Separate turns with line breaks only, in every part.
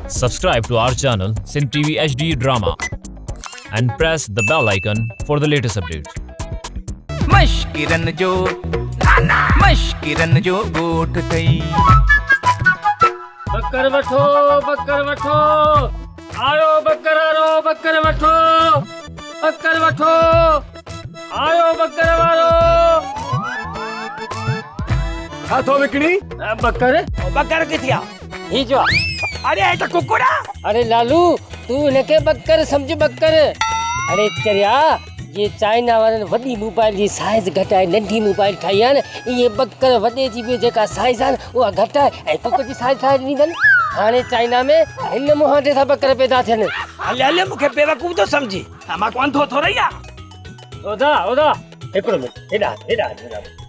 Subscribe to our channel Sin TV HD Drama and press the bell icon for the latest updates.
मश्किरन जो गोठ थई
बकर वठो आयो बकर वठो आयो बकर वारो
हाथों विकणी
बकर किथिया ही जो
अरे एटा कुकुड़ा
अरे लालू तू इनके बकर समझ बकर अरे चरिया ये चाइना वारन वडी मोबाइल जी साइज घटाए नंढी मोबाइल ठाई है ये बकर वडे जी भी जेका साइज है वो घटाए ऐ कुकुर जी साइज ठाई नीदन हाने चाइना में इन मुहाटे सा बकर पैदा थियन
हले मुखे बेवकूफ तो समझी मा कोन थो थोरैया
ओदा एकड़ो मिनट हेडा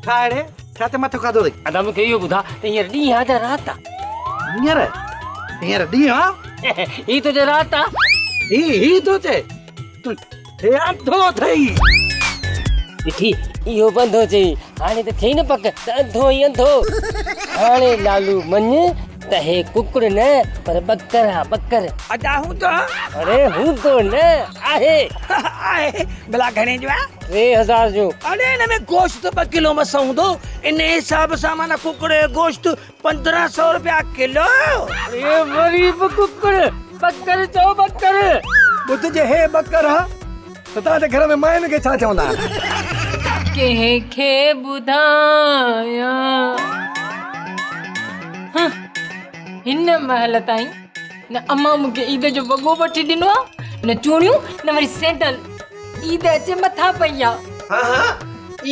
खाड़े छाते मथो खादो रे
अदा मुखे यो बुधा ते ये डी हादा राता
हींअर ॾींहुं हा
ई तो जे राता
ही तो चे तू थे अंधो थई
ॾिठी इहो बंदि हो चई हाणे त थिए न पक त अंधो ई अंधो हाणे लालू मञ त हे कुकुड़ न पर बकर आहे बकर
अदा हूं तो
अरे हूं तो न आहे
आए भला घणे जो आहे
3000 जो
अरे इन में गोश्त 2 किलो मस हूंदो इन हिसाब सां माना कुकुड़े गोश्त 1500 रुपया किलो
ये गरीब कुकुड़ बकर चो बकर
ॿुध जे हे बकर हा त तव्हांजे घर में माइन खे छा चवंदा
कंहिंखे ॿुधायां हिन महल ताईं न अम्मा मूंखे ईद जो वॻो वठी ॾिनो आहे न चूड़ियूं न वरी सैंडल ईद अचे मथां पई आहे
हाँ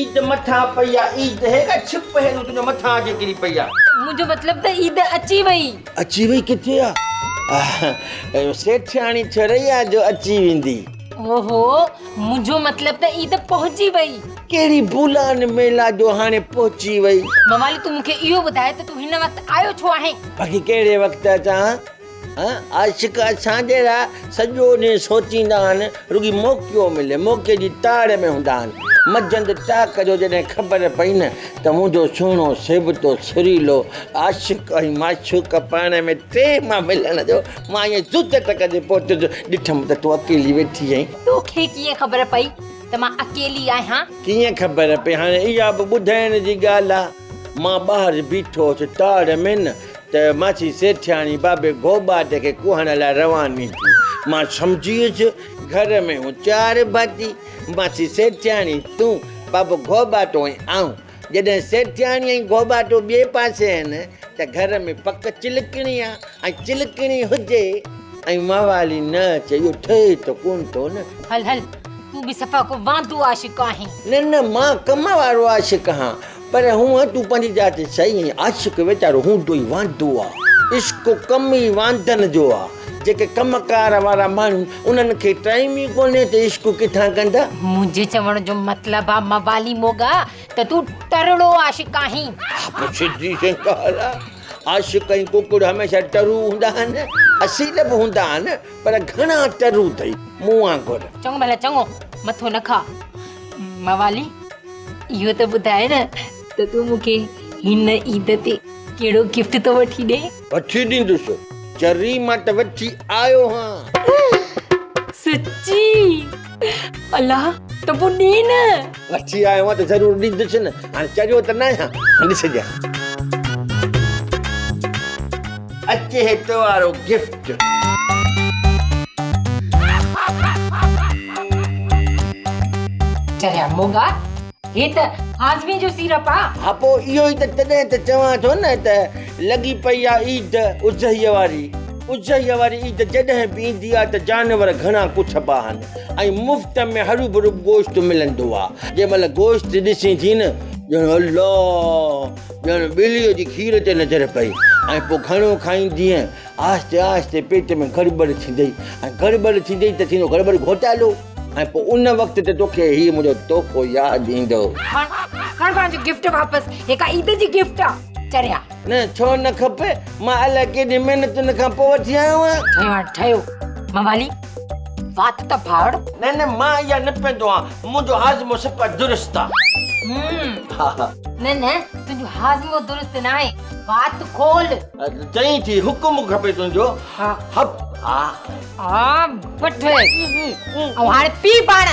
ईद मथा पया ईद है का छिप है तुझे मथा के गिरी पया
मुंहिंजो मतिलबु त ईद अची वई
अची वई किथे आ सेठियाणी छरैया जो अची वेंदी
ओहो मुंहिंजो मतिलबु त ईद पहुची वई
केड़ी बुलान मेला जो हाने पहुची वई
मवाली तूं मूंखे इहो ॿुधाए त तूं हिन वक़्तु आयो छो आहे
बाकी केड़े वक्त अचा हाँ आशिक असांजे ला सॼो ॾींहुं सोचींदा आहिनि रुगी मौक़ो मिले मौक़े जी ताड़ में हूंदा आहिनि मजंद टाक जो जॾहिं ख़बर पई न त मुंहिंजो सुहिणो सेबतो सुरीलो आशिक ऐं माशूक पाण में टे मां मिलण जो मां ईअं जुत टक जे पोट जो ॾिठमि त तूं अकेली वेठी आहीं
तोखे कीअं ख़बर पई त मां अकेली आहियां
कीअं ख़बर पई हाणे इहा बि ॿुधाइण जी ॻाल्हि आहे मां ॿाहिरि बीठो हुउसि ताड़ में न त माची सेठियाणी बाबे गोबाट खे कुहण लाइ रवानी थी मां सम्झी वियुसि घर में हूं 4 भाती माची सेठियाणी तूं बाबो गोबाटो ऐं आऊं जॾहिं सेठियाणी ऐं गोबाटो ॿिए पासे आहिनि त घर में पक चिलकणी आहे ऐं चिलकणी हुजे ऐं मवाली न अचे इहो ठहे त कोन थो न
हल तूं बि सफ़ा को वांदो आशिक़ आहीं
न मां कम वारो आशिक आहियां पर हूअं तूं पंहिंजी जात सही आहीं आशिक वीचारो हूंदो ई वांदो आहे इश्क कम ई वांदनि जो आहे जेके कमकार वारा माण्हू उन्हनि खे टाइम ई कोन्हे त इश्क किथां कंदा
मुंहिंजे चवण जो मतिलबु आहे मवाली मोगा त तूं तरिड़ो आशिक़ आहीं
सिधी शंकार आशिक ऐं कुकुड़ हमेशह टरू हूंदा आहिनि असील बि हूंदा आहिनि पर घणा टरू अथई मूं वांगुरु
चङो भला चङो मथो न खा मवाली इहो त ॿुधाए न त तूं मूंखे हिन ईद ते कहिड़ो गिफ्ट थो वठी ॾे
वठी ॾींदुसि चरी मां त वठी आयो हां
सच्ची अल्लाह त पोइ ॾे न
वठी आयो आहियां त ज़रूरु ॾींदुसि न हाणे चरियो त न आहियां ॾिसजां अचे हिते वारो गिफ्ट
चरिया मोगा हे त हाज़मी जो सीरप आहे
हा पोइ इहो ई त तॾहिं त चवां थो न त लॻी पई आहे ईद उज़हीअ वारी ईद जॾहिं बि ईंदी आहे त जानवर घणा कुछबा आहिनि ऐं मुफ़्त में हरू भरू गोश्त मिलंदो आहे जंहिं महिल गोश्त ॾिसी थी न ॼण अल्लाह ॼण ॿिलीअ जी खीर ते नज़र पई ऐं पोइ घणो खाईंदीअं आहिस्ते आहिस्ते पेट में गड़बड़ थींदई ऐं गड़बड़ थींदई त थींदो गड़बड़ घोटालो ऐं पोइ उन वक़्त ते तोखे हीउ मुंहिंजो तोहफ़ो यादि ईंदो
खण पंहिंजो गिफ्ट वापसि हिकु ईद जी गिफ्ट आहे चरिया
न छो न खपे मां अलाए केॾी महिनतुनि खां पोइ वठी आयो आहियां
ठहियो मवाली वात त फाड़
न मां इहा न पवंदो आहियां मुंहिंजो हाज़मो सफ़ा दुरुस्त आहे
न तुंहिंजो हाज़मो दुरुस्त न आहे बात खोल
चई थी हुकुम खपे तुंहिंजो
हा
हप हा
हा पठ ऐं हाणे पी पाण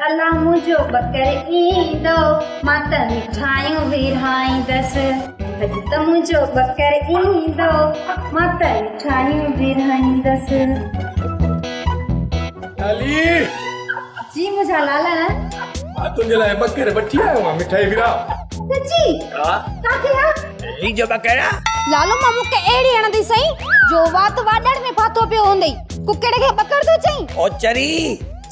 अल्लाह मुझो बकर ईंदो मां त मिठाइयूं विरहाईंदसि अॼु त मुझो बकर ईंदो मां त मिठाइयूं विरहाईंदसि
लाली
जी मुझा लाला
मां तुंहिंजे लाइ बकर वठी आयो आहियां मिठाई विरा
सच्ची
हा
काथे आहे
ही जो बकरा
लालो मां मूंखे अहिड़ी हणंदी सही जो वात वाॾण में फाथो पियो हूंदई कुकड़ खे बकर थो चई
ओ चरी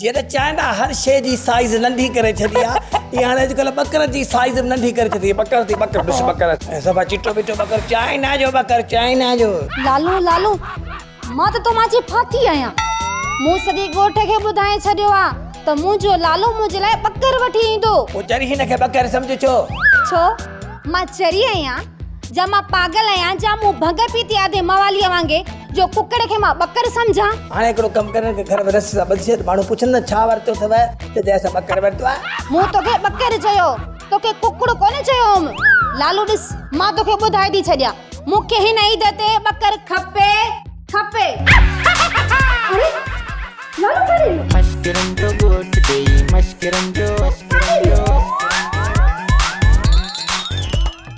जीअं त चाहींदा हर शइ जी साइज़ नंढी करे छॾी आहे तीअं हाणे अॼुकल्ह बकर जी साइज़ नंढी करे छॾी आहे बकर थी बकर ॾिस बकर ऐं सभा चिटो बिटो बकर चाइना जो बकर चाइना जो
लालू लालू मां त तोमांजी फाथी आहियां मूं सॼे ॻोठ खे ॿुधाए छॾियो आहे त मुंहिंजो लालो मुंहिंजे लाइ बकर वठी ईंदो
ओ चरी हिनखे बकर सम्झ
छो मां चरी आहियां जा मां पागल आहियां जा मूं भंग पीती आदे मवालीअ वांगे जो कुकड़ खे मां बकर सम्झां
हाणे हिकिड़ो कमु करण के घर में रस सां ॿधिजे त माण्हू पुछंदा छा वरितो अथव त असां बकर वरितो आहे
मूं तोखे बकर चयो तोखे कुकड़ कोन चयो हुम लालू ॾिस मां तोखे ॿुधाए थी छॾियां मूंखे हिन ईद ते बकर खपे खपे अरे लालू करे
मस्करन जो गोट गई मस्करन जो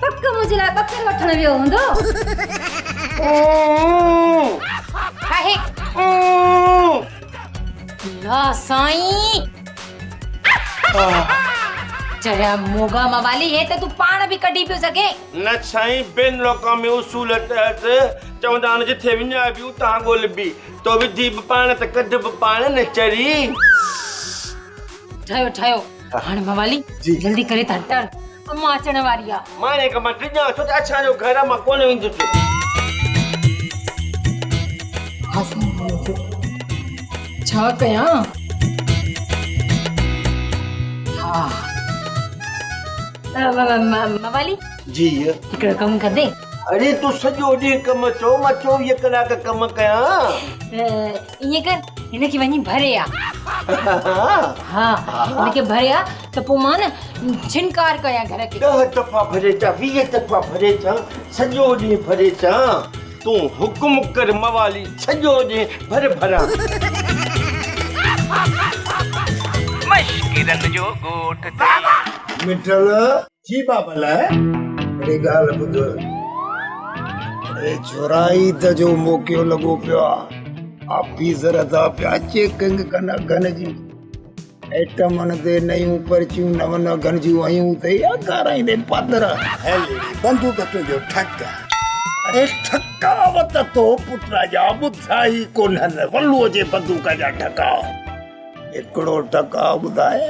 पक मुझे लाइ बकर वठण वियो हूंदो
आहे ला साईं चरिया मोगा मवाली हे त तूं पाण बि कढी पियो सघे
न साईं ॿिनि लोकां में उसूल तहत चवंदा आहिनि जिथे विञाए बि उतां ॻोल्हबी तो विधी बि पाण त कढ बि पाण न चरी
ठहियो ठहियो हाणे मवाली जल्दी करे त हटण अम्मा अचण वारी आहे
माने का मां टिॼां छो त असांजो घर मां कोन ईंदुसि
छा कयां हा मवाली
जी
हिकिड़ो कमु कंदे
अरे तूं सॼो ॾींहुं कमु चओ मां 24 कलाक कमु कयां
ईअं कर हिनखे वञी भरे आ हा हिनखे भरे आ त पोइ मां न छिनकार कयां घर खे
10 दफ़ा भरे चा 20 दफ़ा भरे चा सॼो ॾींहुं भरे चा तूं हुकुम कर मवाली सॼो ॾींहुं भरा
मस्करन जो गोट
मिठल जी बाबल अरे गाल ॿुध अरे चोराई त जो मौक़ो लॻो पियो आहे ऑफिसर था पिया चेकिंग कन गन जी आइटमनि ते नयूं पर्चियूं नव नव गन जूं आयूं अथई कराईंदे पादर बंदूक तुंहिंजो ठक अरे ठकावत तो पुट जा ॿुधा ई कोन्हनि वल्लूअ जे बंदूक जा ठका हिकिड़ो टका ॿुधाए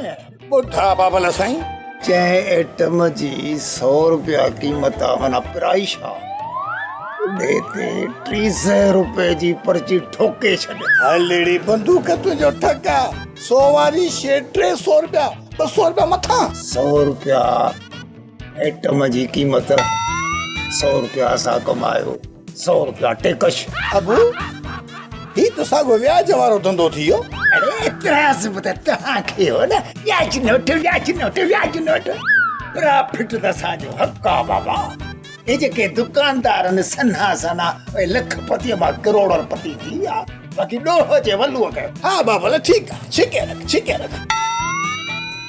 ॿुधा बाबल साईं चए आइटम जी 100 रुपया क़ीमत माना प्राइस आहे देते 300 रुपए जी पर्ची ठोके छॾ हलेड़ी बंदूक तुंहिंजो ठका 100 वारी शे 300 रुपया 200 रुपया मथां 100 रुपया आइटम जी क़ीमत 100 रुपया असां कमायो 100 रुपया टेकश अब ही तो सागो व्याज वारो धंधो थियो अरे त्रास बता तव्हांखे हो न व्याज नोट प्रॉफिट त असांजो हक़ आहे बाबा ये जेके दुकानदारनि सन्हा सन्हा लखपति मां करोड़पति थी विया बाक़ी ॾोह जे वल्लूअ कयो हा बाबा ठीकु आहे छिके रख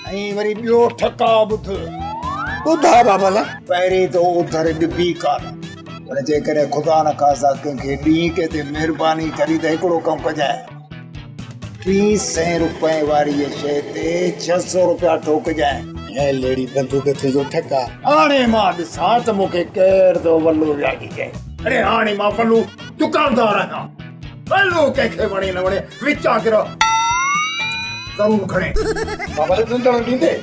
ऐं वरी ॿियो ठका ॿुधा बाबा पहिरीं तो उधर ॾिबी कान पर जेकॾहिं ख़ुदा न ख़ासा कंहिंखे ॾींहं के ते महिरबानी करी त हिकिड़ो कमु कजांइ 300 रुपए वारी शइ ते 600 रुपया ठोकजांइ ऐं लेडी बंदूक तुंहिंजो ठका हाणे मां ॾिसां त मूंखे केरु थो वल्लू व्याजी चए अरे हाणे मां वल्लू दुकानदार आहियां वल्लू कंहिंखे वणे न वणे विचां किरो ज़रूरु खणे बाबा तुंहिंजो ॾींदे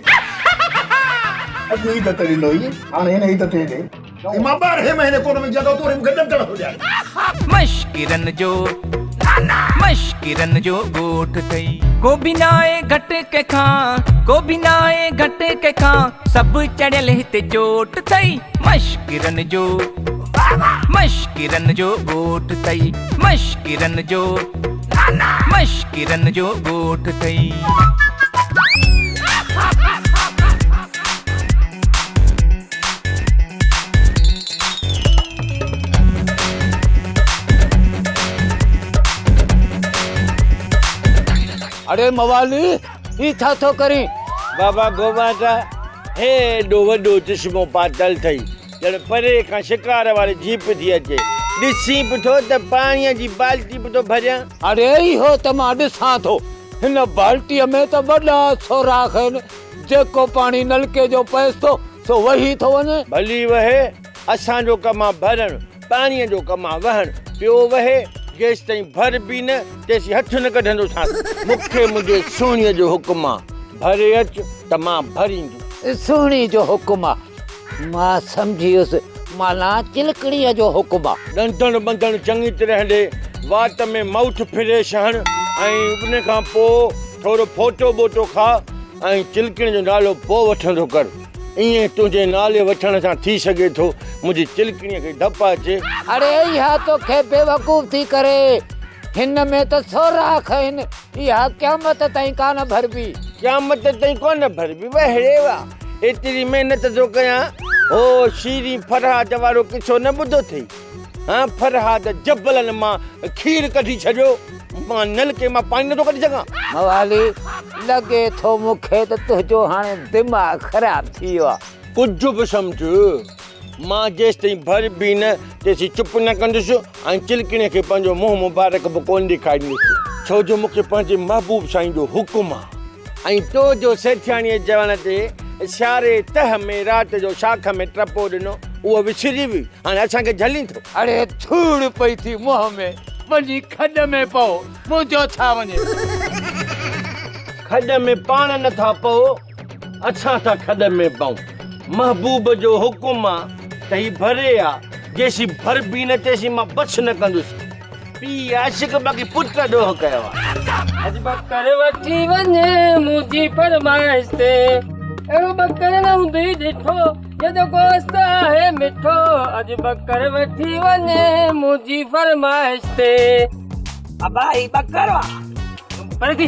अॼु ई त ॾींदो ई हाणे हिन ई त थे ॾे मां 12 महीने कोन में जॻह तोरे मूंखे ॾंडण हो ॼाए
मस्करन जो गोठ थई को भी नाए घट के खां सब चढ़ियल हिते चोट थई मस्करन जो गोठ थई मस्करन जो गोठ थई
अरे मवाली ही छा थो करी?
बाबा गोमाता हेॾो वॾो चश्मो पातल अथई ॼण परे खां शिकार वारी जीप थी अचे। ॾिसी बि थो त पाणीअ जी बाल्टी बि थो भरियां।
अरे इहो त मां ॾिसां थो, हिन बाल्टीअ में त वॾा सोराख आहिनि, जेको पाणी नलके जो पएसि थो सो वही थो वञे।
भली वहे, असांजो कमु आहे भरणु, पाणीअ जो कमु आहे वहणु। पियो वहे जेसि ताईं भर बि न तेसि हथ न कढंदो छा। मूंखे मुंहिंजे सुहिणीअ जो हुकुम आहे, भरे अच त मां भरींदुसि।
सुहिणी जो हुकुम आहे, मां सम्झी वियुसि, माना चिलकड़ीअ जो हुकुम आहे।
ॾंदण ॿंदण चङी तरह ॾे, वात में माउथ फ्रेश हण ऐं उन खां पोइ थोरो फोटो बोटो खा ऐं चिलकणी जो नालो पोइ वठंदो कर। ईअं तुंहिंजे नाले वठण सां थी सघे थो मुंहिंजी चिलकणीअ खे डपु अचे।
अरे इहा तोखे बेवकूफ़ थी करे, हिन में त सोराख आहिनि, इहा क़यामत ताईं कान भरबी।
क़यामत ताईं कोन भरबी, वहरे वा एतिरी महिनत थो कयां। ओ शीरी फरहाद वारो किसो न ॿुधो अथई? हाँ, फरहाद जबलनि मां खीर कढी छॾियो, मां नलके मां पाणी नथो कढी सघां।
मवाली लॻे थो मूंखे त तुंहिंजो हाणे दिमाग़ ख़राब थी वियो आहे।
कुझु बि सम्झ, मां जेसि ताईं भर बि न तेसि चुप न कंदुसि ऐं चिलकणीअ खे पंहिंजो मुंहुं मुबारक बि कोन ॾेखारींदुसि, छो जो मूंखे पंहिंजे महबूब साईं जो हुकुम आहे। ऐं तो जो सेठियाणीअ जवण ते सियारे तह में राति जो शाख में टपो ॾिनो, उहो विसरी वई, हाणे असांखे झली थो।
अरे धूड़ पई थी मुंहं में, वञी खॾ में पओ, मुंहिंजो छा वञे।
खॾ में पाण नथा पओ, असां था खॾ में पऊं। महबूब जो हुकुम आहे त ही भरे आहे, जेसी भर बि न तेसी मां बस न कंदुसि। पी आशिक बाक़ी पुट ॾोह कयो आहे।
अॼु बकर वठी वञे मुंहिंजी फरमाइश ते, अहिड़ो बकर न हूंदई ॾिठो जॾहिं गोश्त आहे मिठो। अॼु बकर वठी वञे मुंहिंजी फरमाइश ते।
अबा ही बकर वा
पर की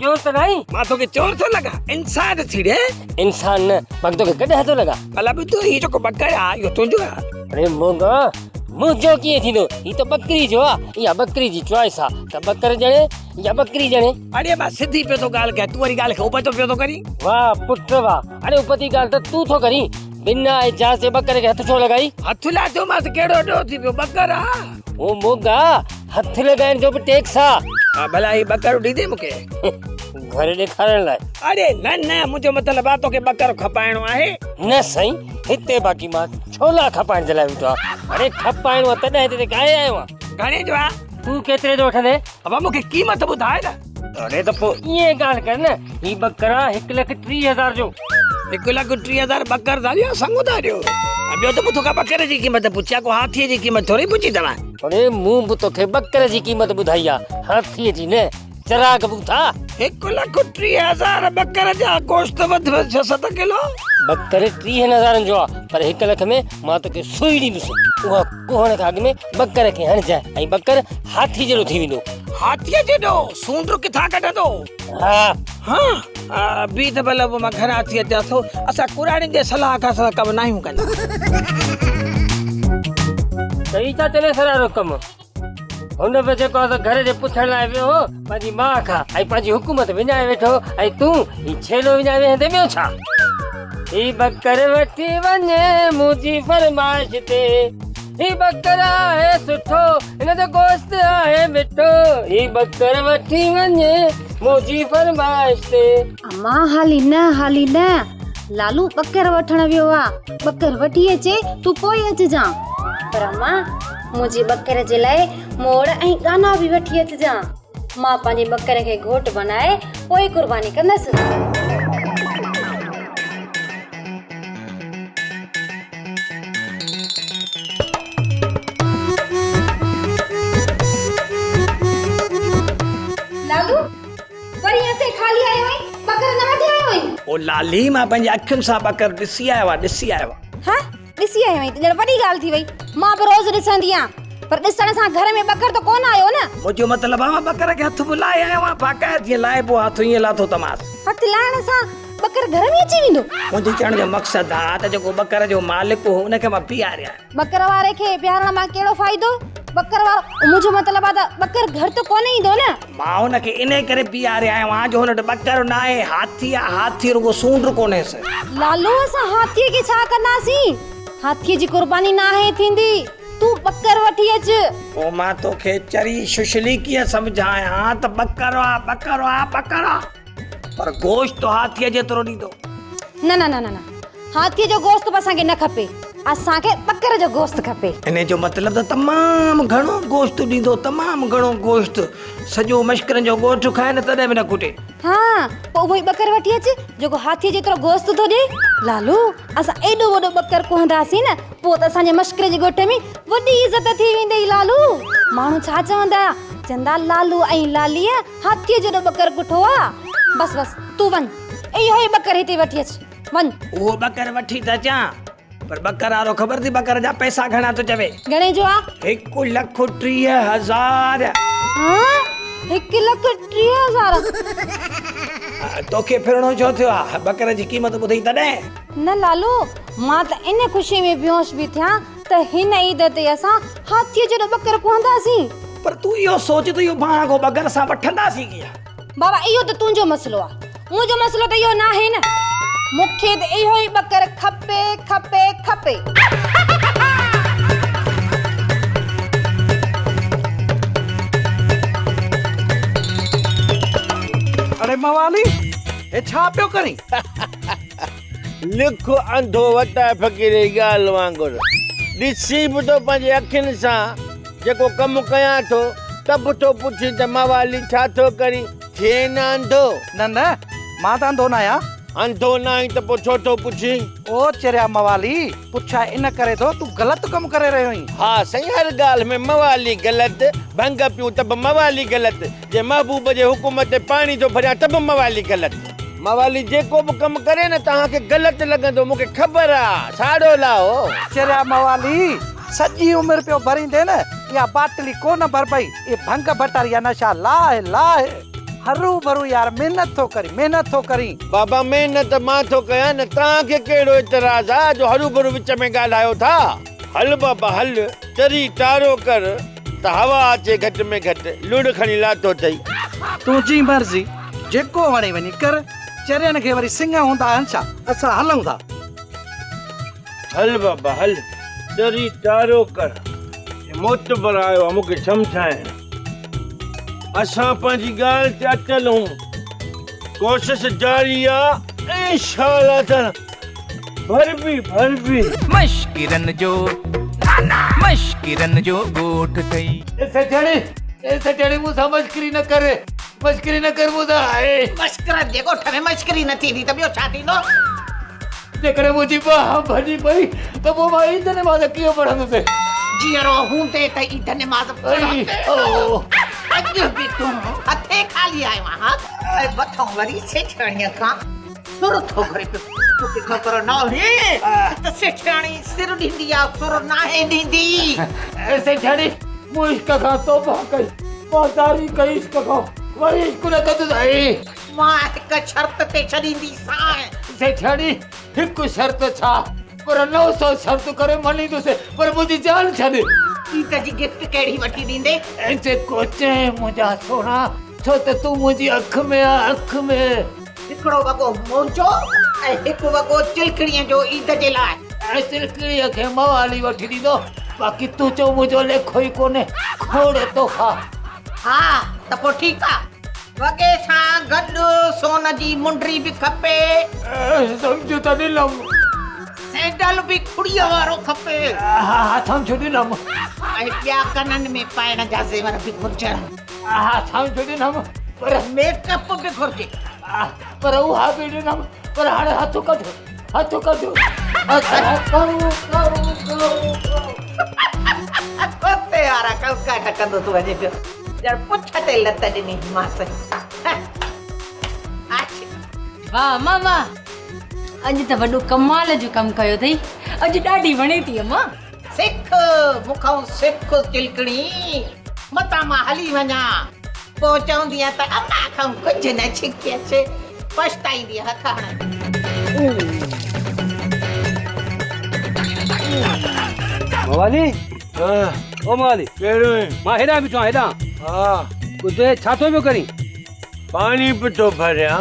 जो त नहीं,
मां तोखे चोर थो लॻा, इंसान थी रे।
इंसान न, मां तोखे कॾहिं थो लॻा।
भला बि तूं ही जेको बकर आहे इहो तुंहिंजो आहे?
अरे मोंगा, मुंहिंजो कीअं थींदो? ही त बकरी जो आहे, इहा बकरी जी चॉइस आहे त बकर ॼणे या बकरी ॼणे।
अरे बा सिधी पियो थो ॻाल्हि कयां, तूं वरी ॻाल्हि खे उपतो पियो थो करी।
वाह पुट वाह, अरे उपती ॻाल्हि त तूं थो करी, बिना इजाज़त जे बकर खे हथ छो लॻाई?
हथ लाथो मां त कहिड़ो ॾोह थी पियो, बकर आहे।
ओ मोंगा, हथ लॻाइण जो बि टैक्स आहे।
भला ही बकर ॾींदे मूंखे
घर ॾेखारण लाइ?
अरे न न, मुंहिंजो मतिलबु आहे तोखे बकर खपाइणो आहे।
न साईं, हिते बाक़ी मां छोला खपाइण जे लाइ बीठो आहे। अरे खपाइणो आहे तॾहिं हिते काहे आयो आहे?
घणे जो आहे?
तूं केतिरे जो वठंदे?
अबा मूंखे क़ीमत ॿुधाए न।
अरे त पोइ ईअं ॻाल्हि कर न, ही बकरा 1,30,000 जो।
1,30,000 बकर था ॾियो, संग था ॾियो। ॿियो त मूं तोखां बकर जी क़ीमत पुछिया, को हाथीअ जी क़ीमत थोरी पुछी तव्हां।
अरे मूं बि तोखे बकर जी क़ीमत ॿुधाई आहे, हाथीअ जी न। चराग बूथा
1,30,000 बकर जा गोश्त वध 6-7 किलो।
बकर 30,000 जो आहे, पर 1 लख में मां तोखे सुई ॾींदुसि। उहा कोहण खां अॻु में बकर खे हणजाए ऐं बकर हाथी जहिड़ो थी वेंदो।
हाथीअ जेॾो सूंड किथां कढंदो?
हा
हाँ, बि त भला मां घर अची अचां थो। असां कुराड़ियुनि जे सलाह खां सलाह कमु न आहियूं कंदा।
सही था चले सरारो कमु। हुन बि जेको आहे घर जे पुछण लाइ वियो हो, पंहिंजी माउ खां ऐं पंहिंजी हुकूमत विञाए वेठो, ऐं तूं ही छेलो विञाए वेंदे ॿियो छा? ही बकर वठी वञे मुंहिंजी फरमाइश ते, ही बकर आहे सुठो, हिन जो गोश्त आहे मिठो। ही बकर वठी वञे मुंहिंजी फरमाइश ते।
अम्मा हाली न, लालू बकर वठण वियो आहे, बकर वठी अचे तूं पोइ अचिजां। पर अम्मा, मुंहिंजे बकर जे लाइ मोड़ ऐं गाना बि वठी अचिजां। मां पंहिंजे बकर खे घोट बनाए पोइ कुर्बानी कंदसि। लालू, वरी अचे खाली आयो आहीं, बकर न वठी आयो आहीं?
ओ लाली, मां पंहिंजी अखियुनि सां बकर ॾिसी आयो आहे।
हाँ, ॾिसी आयो आहीं त ॼण वॾी ॻाल्हि थी वई। मां बि रोज़ ॾिसंदी आहियां, पर ॾिसण सां घर में बकर त कोन आयो न।
मुंहिंजो मतिलबु आहे मां बकर खे हथ बि लाहे आयो आहियां, बाक़ाइदा जीअं लाइबो हथ ईअं लाथो तमास।
हथ लाहिण सां बकर घर में अची वेंदो?
मुंहिंजे चवण जो मक़सदु आहे त जेको बकर जो मालिक हो हुनखे मां पीआरियां।
बकर वारे खे प्यारण मां कहिड़ो फ़ाइदो? बकर वारो मुंहिंजो मतिलबु आहे त बकर घर त कोन ईंदो न।
मां हुनखे इन करे पीआरे आयो आहियां जो हुन वटि ॿकर न आहे, हाथी आहे, हाथी रुगो सूंड कोन्हेसि।
लालू असां हाथीअ खे छा कंदासीं? हाथीअ जी कुर्बानी न आहे थींदी, तूं बकर वठी अच।
पोइ मां तोखे चरी शुशली कीअं सम्झायां त बकर आहे, पर गोश्त तो हाथीअ जेतिरो ॾींदो।
न न न न हाथीअ जो गोश्त बि असांखे न खपे, असांखे बकर जो गोश्त खपे।
इन जो मतिलबु त तमामु घणो गोश्त ॾींदो, तमामु घणो गोश्त। सॼो मश्करनि जो गोश्त खाए न तॾहिं बि न कुटे।
हाँ, पोइ उहो ई बकर वठी अच जेको हाथीअ जेतिरो गोश्त थो ॾे। लालू असां एॾो वॾो बकर कोहंदासीं न, पोइ त असांजे मश्कर जे ॻोठ में वॾी इज़त थी वेंदी। लालू माण्हू छा चवंदा, चवंदा लालू ऐं लालीअ हाथीअ जहिड़ो बकर कुठो आहे। बस बस तूं वञ, इहो ई बकर हिते वठी अच, वञ।
उहो बकर वठी त अचां, पर बकर वारो ख़बर थी बकर जा पैसा घणा थो चवे?
घणे जो आहे?
1,30,000।
हाँ, 1,30,000।
तोखे फिरणो छो थियो आहे? बकर जी क़ीमत ॿुधई तॾहिं?
न लालू, मां त इन ख़ुशी में बेहोश बि थियां त हिन ईद ते असां हाथीअ जहिड़ो बकर कोहंदासीं।
पर तूं इहो सोच त इहो भाङो बगर असां वठंदासीं कीअं?
बाबा इहो त तुंहिंजो मसलो आहे, मुंहिंजो मसलो त इहो न आहे न। मूंखे त इहो ई बकर खपे खपे खपे।
अरे मवाली ए छा पियो करी?
लिख अंधो वटा फ़कीर ॻाल्हि वांगुरु ॾिसी बि थो पंहिंजे अखियुनि सां जेको कमु कयां थो त बि थो पुछी त मवाली छा थो करी? थिए न अंधो?
न न मां त अंधो न आहियां।
अंधो न आहीं त पोइ छो थो पुछी?
ओ चरिया मवाली पुछा इन करे थो तूं ग़लति कमु करे रहियो आहीं।
हा सही, हर ॻाल्हि में मवाली ग़लति, भंग पियूं त बि मवाली ग़लति, जे महबूब जे हुकुम ते पाणी थो भरियां त बि मवाली ग़लति। मवाली जेको बि कमु करे न तव्हांखे ग़लति लॻंदो, मूंखे ख़बर आहे। साड़ो लाओ
चरिया मवाली सॼी उमिरि पियो भरींदे न, इहा बाटली कोन भर पई। ये भंग भटारिया नशा लाहे लाहे हरू भरू यार मेहनत थो करी।
बाबा महिनत मां थो कयां न, तव्हांखे कहिड़ो एतिराज़ आहे जो हरू भरू विच में ॻाल्हायो था? हल बाबा हल, चरी टारो कर त हवा अचे घटि में घटि, लुड़ खणी लाथो अथई।
तुंहिंजी मर्ज़ी, जेको वणे वञी कर। चरियनि खे वरी सिंग हूंदा आहिनि छा? असां हलूं था।
हल बाबा हल, चरी टारो कर। मोतबर आयो आहे मूंखे सम्झाइण। असां पंहिंजी ॻाल्हि ते अटल हूं, कोशिश जारी आहे। इंशाअल्लाह ताला भरबी
मश्किरन जो गोठ थई।
ऐसे जड़ी मुझा मस्करी न कर मुझा।
मस्करा जे गोठ में मस्करी न थी त ॿियो छा थींदो?
जेकॾहिं मुंहिंजी बाह भॼी पई त पोइ मां ईद नमाज़ कीअं पढ़ंदुसि?
जीअरो हूंदे त ईद नमाज़ पढ़ंदे। अॼु बि तूं हथे खाली आयो आहीं, मथां वरी सेठियाणीअ खां सुर थो घुरे पियो। तोखे ख़बर न हुई त सेठियाणी सिर ॾींदी आहे, सुर नाहे ॾींदी।
सेठियाणी मूं इश्क खां तौबा कई, मां तारी कई इश्क खां, वरी इश्क न कंदुसि।
मां हिकु शर्त ते छॾींदीसां।
सेठियाणी हिकु शर्त छा, पर 900 शर्त करे मञींदुसि, पर मुंहिंजी जान छॾ।
ईद जी गिफ्ट कहिड़ी वठी ॾींदे?
जेको चए मुंहिंजा सोना, छो त तूं मुंहिंजी अख में आहे, अख में।
हिकिड़ो वॻो मुंहिंजो ऐं हिकु वॻो चिलकड़ीअ जो ईद जे लाइ।
ऐं चिलकड़ीअ खे मवाली वठी ॾींदो, बाक़ी तूं चओ मुंहिंजो लेखो ई कोन्हे, खोड़ तो खा।
हा त पोइ ठीकु आहे, वॻे सां गॾु सोन जी मुंडरी बि खपे।
सम्झ त ॾिनमि।
सैंडल बि खुड़ीअ वारो खपे।
हा सम्झ ॾिनमि।
ऐं ॿिया कननि में पाइण जा ज़ेवर बि घुरिजनि।
हा सम्झ ॾिनमि, पर
मेकअप बि घुरिजे।
पर उहा बि ॾिनमि, पर हाणे हथु कढो।
कुते वारा कलका कंदो तूं वञे पियो, ॼण पुछ ते लत ॾिनी मांसि।
वाह मामा, अॼु त वॾो कमाल जो कमु कयो अथई। अॼु ॾाढी वणे थी अम्मा।
सिख मूंखां सिख चिलकड़ी, मतां मां हली वञा पोइ चवंदी आहियां त अम्मा खां कुझु न छिकियसि, पछताईंदी हथ हण।
मवाली
ओ माली मां हेॾां बीठो आहियां हेॾां कुझु छा थो पियो करी
पानी पियो भरियां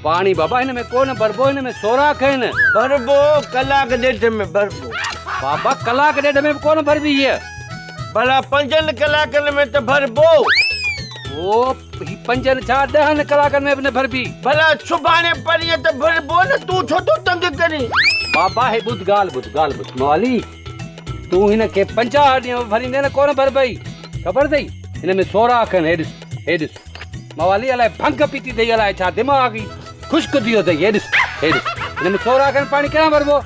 पानी बाबा हिन में कोन भरबो हिन में सोराख आहिनि
भरबो कलाक ॾेढ में भरबो
बाबा कलाक ॾेढ में कोन भरबी हीअ
भला 5 कलाकनि में त भरबो
ओ 5 छा 10 कलाकनि में बि न भरबी
भला सुभाणे परीअं त भरबो न तूं छो तो तंग करी
बाबा हे ॿुध ॻाल्हि ॿुध माली तूं हिन खे 50 ॾींहं भरींदे न कोन भरबई ख़बर अथई हिन में सोराख आहिनि हे ॾिस मवाली अलाए भंग पीती अथई अलाए छा दिमाग़ ई खुश्क थी वियो अथई हे ॾिस हिन में सोराख आहिनि पाणी किथां भरबो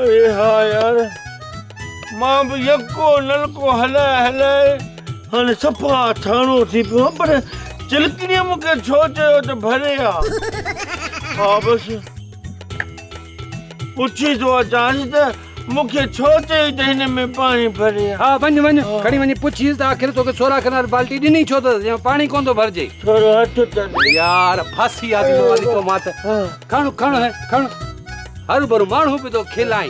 अरे हा यार मां बि यको नलको हलाए हाणे सफ़ा ठाणो थी पियो पर चिलकणीअ मूंखे छो चयो त भरे हा बसि पुछी थो अचांसि त मूंखे छो चई त हिन में पाणी भरे
हा वञ खणी वञी पुछीसि त आख़िर तोखे सोराख वारी बाल्टी ॾिनी छो त पाणी कोन थो भरजे
थोरो हथ त
यार फासी आदमी वाली तो मां त खण हर भरू माण्हू बि थो खिलाई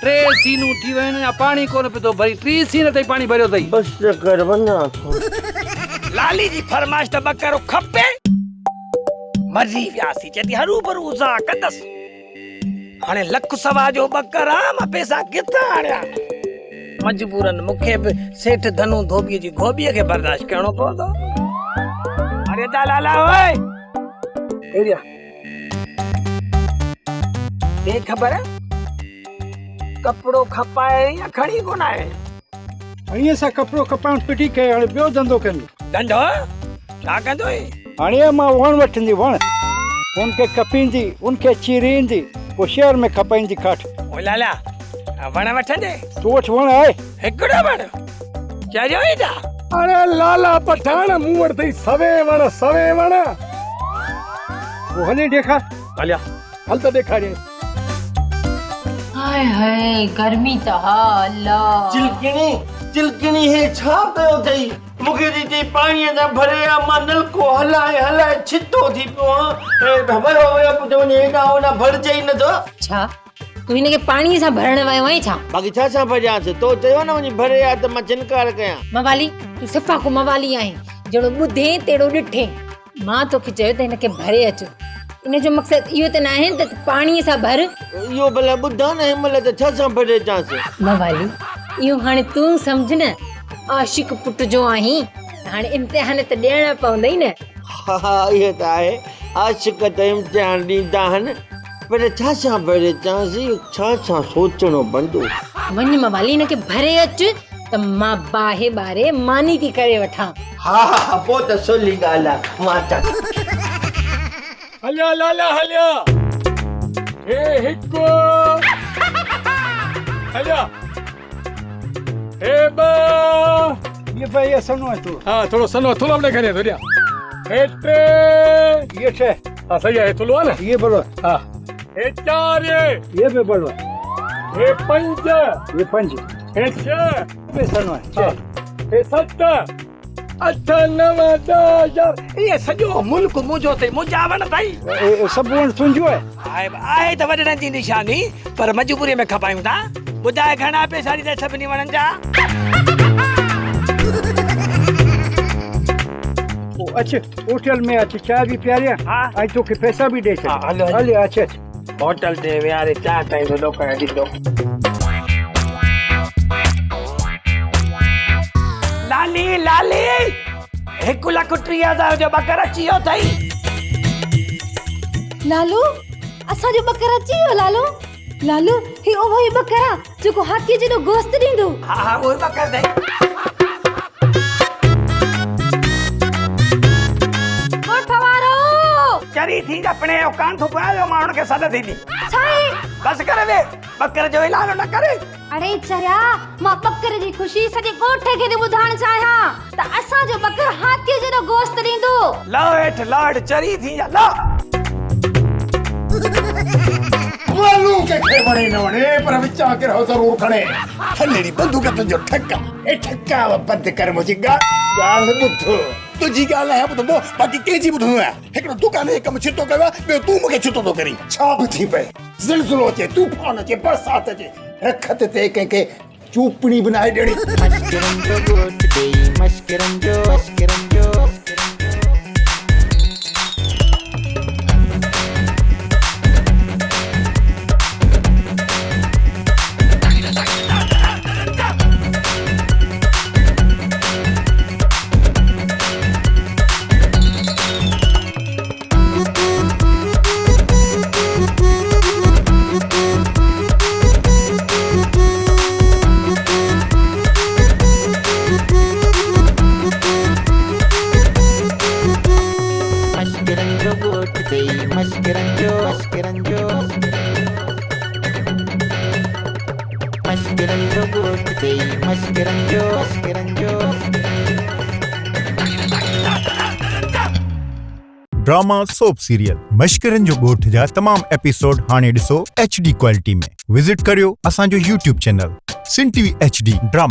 3 सीनूं थी वयूं या पाणी कोन पियो थो भरी 3 सीन ताईं पाणी भरियो अथई
बसि कर वञा
लाली जी फरमाइश त बकरो खपे मरी वियासीं चेती हरू भरू उज़ा कंदसि हाणे लख सवा जो बकरा मां पैसा किथां आणिया मजबूरन मूंखे बि सेठ धनु धोबीअ जी गोबीअ खे बर्दाश्त करणो पवंदो अरे दा लाला ओए एरिया देख खबर है कपड़ो खपाए या खणी कोन आहे
हाणे असां कपिड़ो कपाइण फिटी कयो हाणे ॿियो धंधो कयूं
धंधो छा कंदो
हाणे मां वण वठंदी वण उनखे कपींदी उनखे चीरींदी पोइ शहर में खपाईंदी काठ
ओ लाला वण वठंदे
तूं वटि वण आहे
हिकिड़ो वण चरियो ई था
अरे लाला पठाण मूं वटि अथई सवे वण पोइ हली ॾेखार
हलिया
हल त ॾेखारियईं
हाय हाय गर्मी त हा अल्लाह
चिलकणी हे छा पियो अथई मूंखे चई पाणीअ सां भरे मां नलको हलाए छितो थी पियो हेॾां होॾां भरजे ई नथो
छा तूं हिनखे पाणीअ सां भरण वियो आहीं छा
बाक़ी छा भरियांसि तो चयो न वञी भरे आ त मां चिनकार कयां
मवाली तूं सफ़ा को मवाली आहीं जहिड़ो ॿुधे तहिड़ो ॾिठे मां तोखे चयो त हिनखे भरे अचो इन जो मक़सदु इहो त न आहे त पाणीअ सां भर
इहो भला ॿुधा न हिनमहिल त छा सां भरे अचांसि
मवाली इहो हाणे तूं सम्झ न आशिक पुट जो आहीं हाणे इम्तिहान त ॾियणा पवंदई न
हा इहो त आहे आशिक त इम्तिहान ॾींदा आहिनि पर छा सां भरे अचांसि छा सोचणो पवंदो
वञ मवाली हिनखे भरे अच त मां बाहे बारे मानी थी करे वठां
हा पोइ त सवली ॻाल्हि आहे मां अचां
हलिया लाला हलिया हे हिकु हलिया हे ॿ ये भाई ये सनो है तू हाँ थोड़ा सनो थोड़ा अपने घर है थोड़ा हे 3 ये 6 हाँ सही है थोड़ा ना ये बोलो हाँ हे 4 ये भी बोलो हे 5 ये 5 हे 6 ये सनो है 6 हे 7 8 9 10
ये सॼो मुल्क मुंहिंजो अथई मुंहिंजा वण अथई
सभु वण तुंहिंजो आहे
आहे त वॾनि जी निशानी पर मजबूरीअ में खपायूं था ॿुधाए घणा पैसा ॾींदा सभिनी वणनि जा
अच्छा होटल में अच चाय भी पियारिया
हाँ
आई तो के पैसा भी दे
हाँ हलो
हले अच्छा
होटल ते वियारे चाय ताईं तो लोकण ॾींदो लाली 1,30,000 जो बकर अची वियो अथई
लालू असांजो बकर अची वियो लालू ही ओहो ही बकर आहे जेको हाथीअ जो गोश्त ॾींदो
हा उहो बकर अथई चरी थी अपने कान थो पायो माण्हुनि खे सॾ थींदी बस कर वे बकर जो ऐलान न करे
अरे चरिया मां बकर जी ख़ुशी सॼे ॻोठ खे थी ॿुधाइण चाहियां त असांजो बकर हाथीअ जो गोश्त ॾींदो
लव हेठ लड़ चरी थी जा लो
वालू के खे वणे न वणे पर विचा के रहो जरूर खणे हलेड़ी बंदूक तुंहिंजो ठक्का ए ठक्का बंद कर मुंहिंजी ॻाल्हि ॿुधो तुंहिंजी ॻाल्हि आहे ॿुधंदो बाक़ी कंहिंजी ॿुधंदो आहे हिकिड़ो दुकान जे कमु छितो कयो आहे ॿियो तूं मूंखे छितो थो करीं छा बि थी पए ज़िलज़िलो अचे तूफान अचे बरसाति अचे रखत ते कंहिंखे चूपड़ी बनाए ॾियणी
ड्रामा सोप सीरियल मश्किरन जो ॻोठ जा तमाम एपिसोड हाणे ॾिसो HD क्वालिटी में। विजिट करियो असांजो YouTube चैनल सिन TV HD ड्रामा।